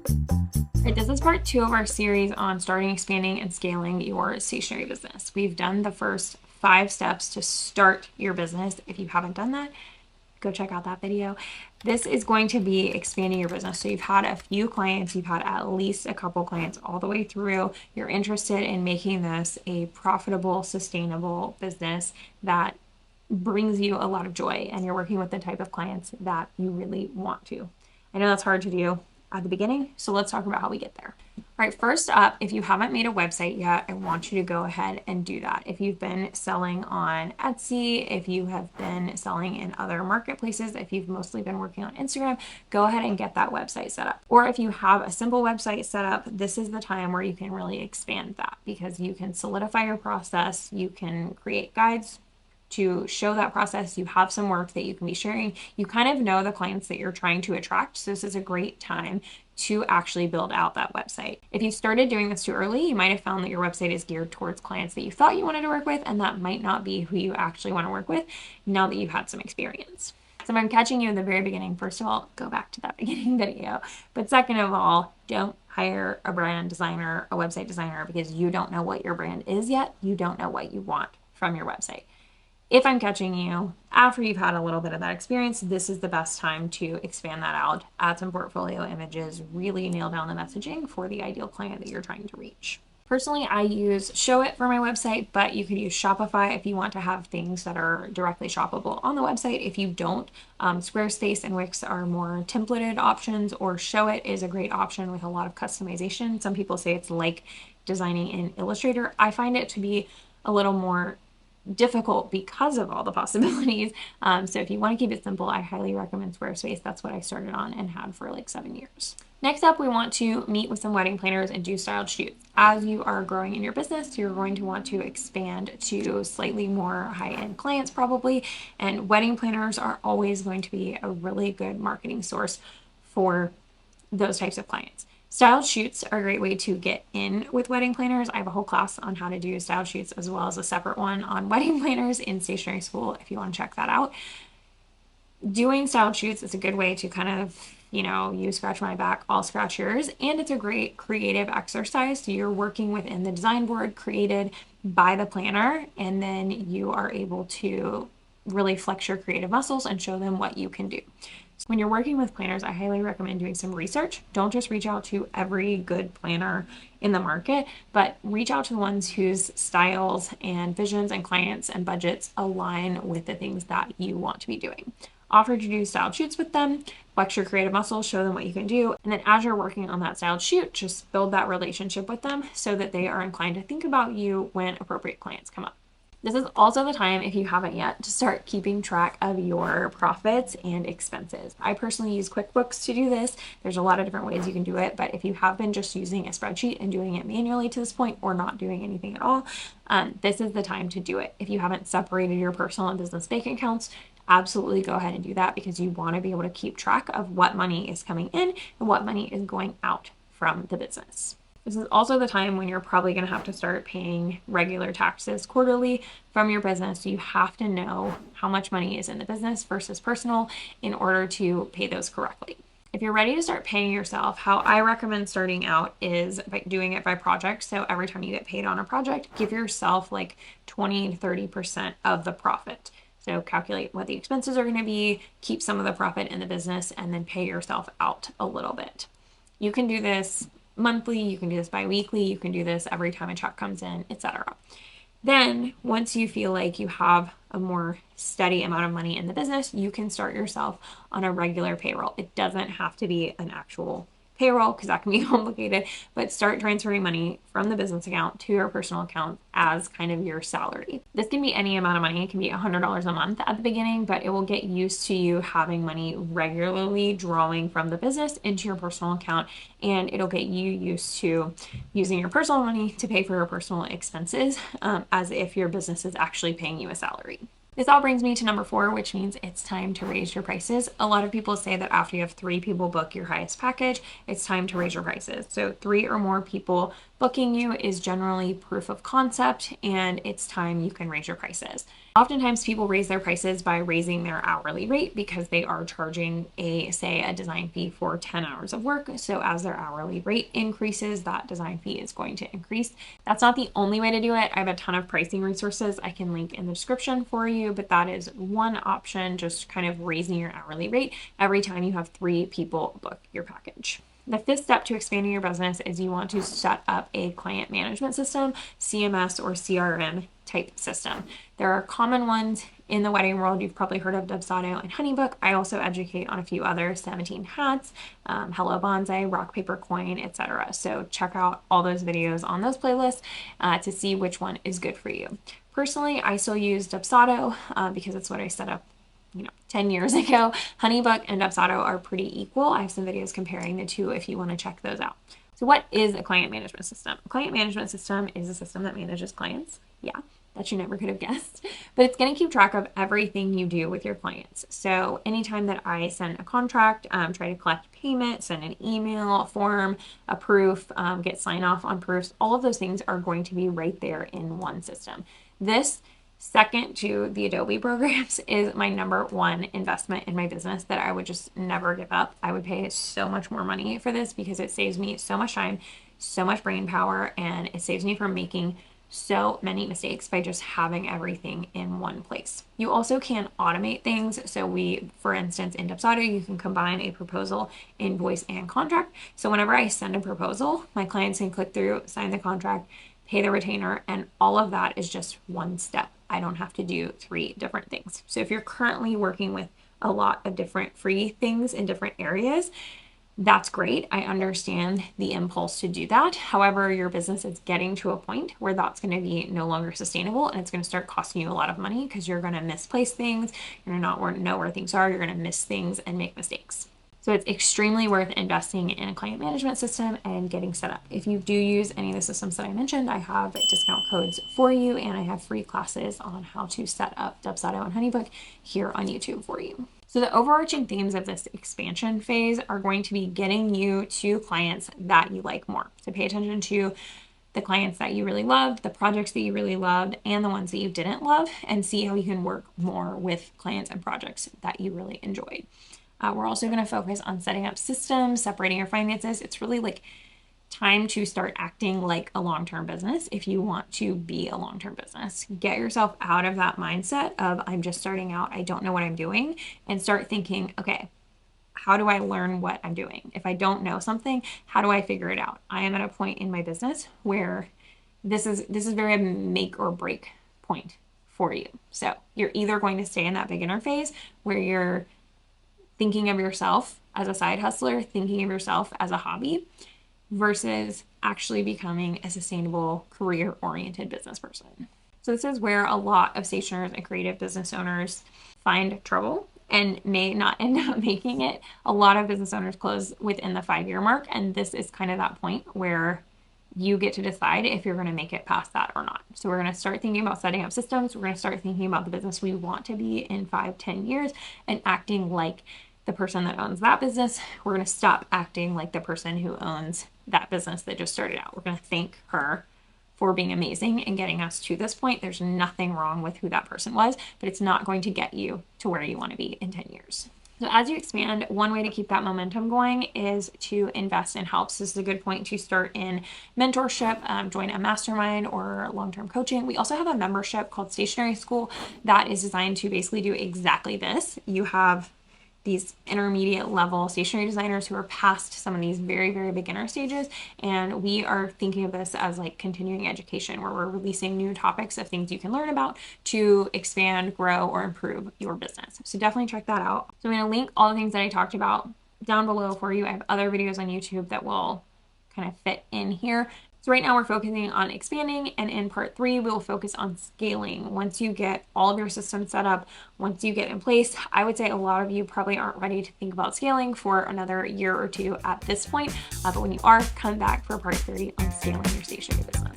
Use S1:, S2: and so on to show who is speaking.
S1: All right, this is part 2 of our series on starting, expanding, and scaling your stationery business. We've done the first 5 steps to start your business. If you haven't done that, go check out that video. This is going to be expanding your business. So you've had a few clients, you've had at least a couple clients all the way through. You're interested in making this a profitable, sustainable business that brings you a lot of joy, and you're working with the type of clients that you really want to. I know that's hard to do at the beginning, so let's talk about how we get there. All right, first up, if you haven't made a website yet, I want you to go ahead and do that. If you've been selling on Etsy, if you have been selling in other marketplaces, if you've mostly been working on Instagram, go ahead and get that website set up. Or if you have a simple website set up, this is the time where you can really expand that, because you can solidify your process, you can create guides to show that process. You have some work that you can be sharing. You kind of know the clients that you're trying to attract. So this is a great time to actually build out that website. If you started doing this too early, you might have found that your website is geared towards clients that you thought you wanted to work with, and that might not be who you actually want to work with now that you've had some experience. So if I'm catching you in the very beginning, first of all, go back to that beginning video. But second of all, don't hire a brand designer, a website designer, because you don't know what your brand is yet. You don't know what you want from your website. If I'm catching you after you've had a little bit of that experience, this is the best time to expand that out, add some portfolio images, really nail down the messaging for the ideal client that you're trying to reach. Personally, I use Showit for my website, but you could use Shopify if you want to have things that are directly shoppable on the website. If you don't, Squarespace and Wix are more templated options, or Showit is a great option with a lot of customization. Some people say it's like designing in Illustrator. I find it to be a little more difficult because of all the possibilities. So if you want to keep it simple, I highly recommend Squarespace. That's what I started on and had for like 7 years. Next up, we want to meet with some wedding planners and do styled shoots. As you are growing in your business, you're going to want to expand to slightly more high-end clients probably, and wedding planners are always going to be a really good marketing source for those types of clients. Styled shoots are a great way to get in with wedding planners. I have a whole class on how to do styled shoots, as well as a separate one on wedding planners in Stationery School if you want to check that out. Doing styled shoots is a good way to kind of, you scratch my back, I'll scratch yours. And it's a great creative exercise. So you're working within the design board created by the planner, and then you are able to really flex your creative muscles and show them what you can do. So when you're working with planners, I highly recommend doing some research. Don't just reach out to every good planner in the market, but reach out to the ones whose styles and visions and clients and budgets align with the things that you want to be doing. Offer to do styled shoots with them, flex your creative muscles, show them what you can do, and then as you're working on that styled shoot, just build that relationship with them so that they are inclined to think about you when appropriate clients come up. This is also the time, if you haven't yet, to start keeping track of your profits and expenses. I personally use QuickBooks to do this. There's a lot of different ways you can do it, but if you have been just using a spreadsheet and doing it manually to this point, or not doing anything at all, this is the time to do it. If you haven't separated your personal and business bank accounts, absolutely go ahead and do that, because you want to be able to keep track of what money is coming in and what money is going out from the business. This is also the time when you're probably going to have to start paying regular taxes quarterly from your business. So you have to know how much money is in the business versus personal in order to pay those correctly. If you're ready to start paying yourself, how I recommend starting out is by doing it by project. So every time you get paid on a project, give yourself like 20 to 30% of the profit. So calculate what the expenses are going to be, keep some of the profit in the business, and then pay yourself out a little bit. You can do this monthly, you can do this bi-weekly, you can do this every time a check comes in, etc. Then once you feel like you have a more steady amount of money in the business, you can start yourself on a regular payroll. It doesn't have to be an actual payroll, because that can be complicated, but start transferring money from the business account to your personal account as kind of your salary. This can be any amount of money. It can be $100 a month at the beginning, but it will get used to you having money regularly drawing from the business into your personal account, and it'll get you used to using your personal money to pay for your personal expenses, as if your business is actually paying you a salary. This all brings me to number 4, which means it's time to raise your prices. A lot of people say that after you have 3 people book your highest package, it's time to raise your prices. So 3 or more people booking you is generally proof of concept, and it's time you can raise your prices. Oftentimes people raise their prices by raising their hourly rate because they are charging say a design fee for 10 hours of work. So as their hourly rate increases, that design fee is going to increase. That's not the only way to do it. I have a ton of pricing resources I can link in the description for you, but that is one option, just kind of raising your hourly rate every time you have 3 people book your package. The 5th step to expanding your business is you want to set up a client management system, CMS or CRM type system. There are common ones in the wedding world. You've probably heard of Dubsado and Honeybook. I also educate on a few others, 17 Hats, Hello Bonsai, Rock Paper Coin, etc. So check out all those videos on those playlists to see which one is good for you. Personally, I still use Dubsado because it's what I set up 10 years ago. Honeybook and Dubsado are pretty equal. I have some videos comparing the two if you want to check those out. So what is a client management system? A client management system is a system that manages clients. Yeah, that you never could have guessed. But it's going to keep track of everything you do with your clients. So anytime that I send a contract, try to collect payment, send an email, a form, a proof, get sign off on proofs, all of those things are going to be right there in one system. This, second to the Adobe programs, is my number one investment in my business that I would just never give up. I would pay so much more money for this because it saves me so much time, so much brain power, and it saves me from making so many mistakes by just having everything in one place. You also can automate things. So for instance, in Dubsado, you can combine a proposal, invoice, and contract. So whenever I send a proposal, my clients can click through, sign the contract, pay the retainer, and all of that is just one step. I don't have to do 3 different things. So if you're currently working with a lot of different free things in different areas, that's great. I understand the impulse to do that. However, your business is getting to a point where that's going to be no longer sustainable, and it's going to start costing you a lot of money because you're going to misplace things. You're not know where things are. You're going to miss things and make mistakes. So it's extremely worth investing in a client management system and getting set up. If you do use any of the systems that I mentioned, I have discount codes for you, and I have free classes on how to set up Dubsado and Honeybook here on YouTube for you. So the overarching themes of this expansion phase are going to be getting you to clients that you like more. So pay attention to the clients that you really loved, the projects that you really loved, and the ones that you didn't love, and see how you can work more with clients and projects that you really enjoyed. We're also going to focus on setting up systems, separating your finances. It's really like time to start acting like a long-term business if you want to be a long-term business. Get yourself out of that mindset of I'm just starting out, I don't know what I'm doing, and start thinking, okay, how do I learn what I'm doing? If I don't know something, how do I figure it out? I am at a point in my business where this is very a make or break point for you. So you're either going to stay in that beginner phase where you're thinking of yourself as a side hustler, thinking of yourself as a hobby, versus actually becoming a sustainable, career-oriented business person. So this is where a lot of stationers and creative business owners find trouble and may not end up making it. A lot of business owners close within the 5-year mark, and this is kind of that point where you get to decide if you're going to make it past that or not. So we're going to start thinking about setting up systems. We're going to start thinking about the business we want to be in 5-10 years and acting like the person that owns that business. We're going to stop acting like the person who owns that business that just started out. We're going to thank her for being amazing and getting us to this point. There's nothing wrong with who that person was, but it's not going to get you to where you want to be in 10 years. So as you expand, one way to keep that momentum going is to invest in help. So this is a good point to start in mentorship, join a mastermind or long-term coaching. We also have a membership called Stationery School that is designed to basically do exactly this. You have these intermediate level stationery designers who are past some of these very, very beginner stages. And we are thinking of this as like continuing education, where we're releasing new topics of things you can learn about to expand, grow, or improve your business. So definitely check that out. So I'm going to link all the things that I talked about down below for you. I have other videos on YouTube that will kind of fit in here. So right now we're focusing on expanding, and in part 3, we'll focus on scaling. Once you get all of your systems set up, once you get in place, I would say a lot of you probably aren't ready to think about scaling for another year or 2 at this point. But when you are, come back for part 30 on scaling your stationery business.